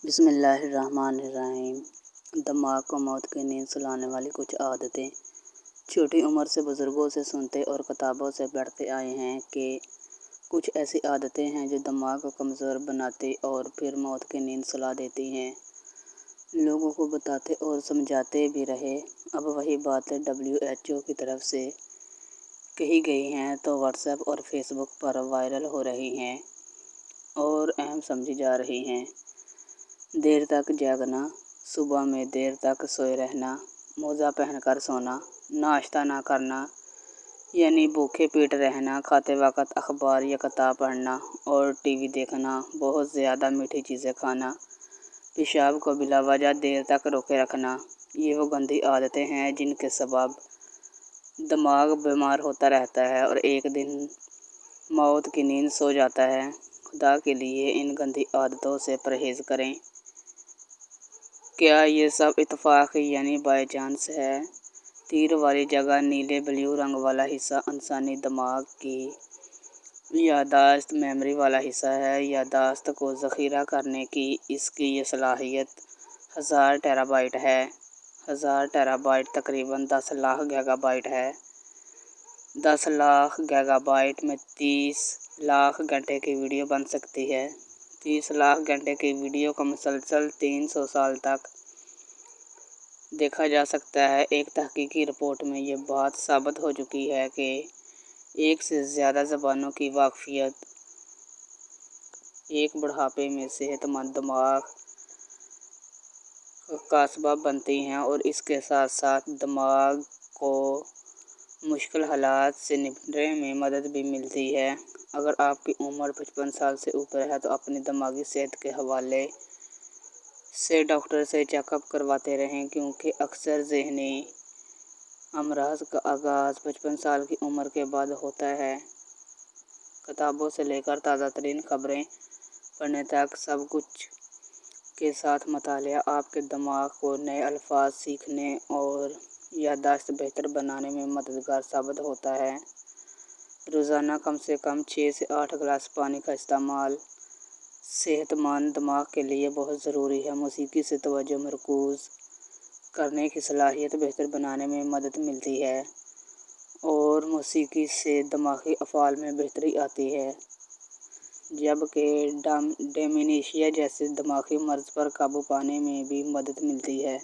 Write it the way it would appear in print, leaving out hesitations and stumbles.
بسم اللہ الرحمن الرحیم۔ دماغ کو موت کی نیند سلانے والی کچھ عادتیں۔ چھوٹی عمر سے بزرگوں سے سنتے اور کتابوں سے پڑھتے آئے ہیں کہ کچھ ایسی عادتیں ہیں جو دماغ کو کمزور بناتی اور پھر موت کی نیند سلا دیتی ہیں۔ لوگوں کو بتاتے اور سمجھاتے بھی رہے۔ اب وہی باتیں WHO کی طرف سے کہی گئی ہیں تو واٹس ایپ اور فیس بک پر وائرل ہو رہی ہیں اور اہم سمجھی جا رہی ہیں۔ دیر تک جاگنا، صبح میں دیر تک سوئے رہنا، موزہ پہن کر سونا، ناشتہ نہ کرنا یعنی بھوکے پیٹ رہنا، کھاتے وقت اخبار یا کتاب پڑھنا اور ٹی وی دیکھنا، بہت زیادہ میٹھی چیزیں کھانا، پیشاب کو بلا وجہ دیر تک روکے رکھنا، یہ وہ گندی عادتیں ہیں جن کے سبب دماغ بیمار ہوتا رہتا ہے اور ایک دن موت کی نیند سو جاتا ہے۔ خدا کے لیے ان گندی عادتوں سے پرہیز کریں۔ کیا یہ سب اتفاقی یعنی بائی چانس ہے؟ تیر والی جگہ نیلے بلیو رنگ والا حصہ انسانی دماغ کی یادداشت میموری والا حصہ ہے۔ یادداشت کو ذخیرہ کرنے کی اس کی یہ صلاحیت 1000 ٹیرا بائٹ ہے۔ 1000 ٹیرا بائٹ تقریباً 10 لاکھ گیگا بائٹ ہے۔ 10 لاکھ گیگا بائٹ میں 30 لاکھ گھنٹے کی ویڈیو بن سکتی ہے۔ 30 لاکھ گھنٹے کی ویڈیو کو مسلسل 300 سال تک دیکھا جا سکتا ہے۔ ایک تحقیقی رپورٹ میں یہ بات ثابت ہو چکی ہے کہ ایک سے زیادہ زبانوں کی واقفیت ایک بڑھاپے میں صحت مند دماغ کا سبب بنتی ہے اور اس کے ساتھ ساتھ دماغ کو مشکل حالات سے نمٹنے میں مدد بھی ملتی ہے۔ اگر آپ کی عمر 55 سال سے اوپر ہے تو اپنی دماغی صحت کے حوالے سے ڈاکٹر سے چیک اپ کرواتے رہیں کیونکہ اکثر ذہنی امراض کا آغاز 55 سال کی عمر کے بعد ہوتا ہے۔ کتابوں سے لے کر تازہ ترین خبریں پڑھنے تک سب کچھ کے ساتھ مطالعہ آپ کے دماغ کو نئے الفاظ سیکھنے اور یادداشت بہتر بنانے میں مددگار ثابت ہوتا ہے۔ روزانہ کم سے کم 6 سے 8 گلاس پانی کا استعمال صحت مند دماغ کے لیے بہت ضروری ہے۔ موسیقی سے توجہ مرکوز کرنے کی صلاحیت بہتر بنانے میں مدد ملتی ہے اور موسیقی سے دماغی افعال میں بہتری آتی ہے، جبکہ ڈیمینشیا جیسے دماغی مرض پر قابو پانے میں بھی مدد ملتی ہے۔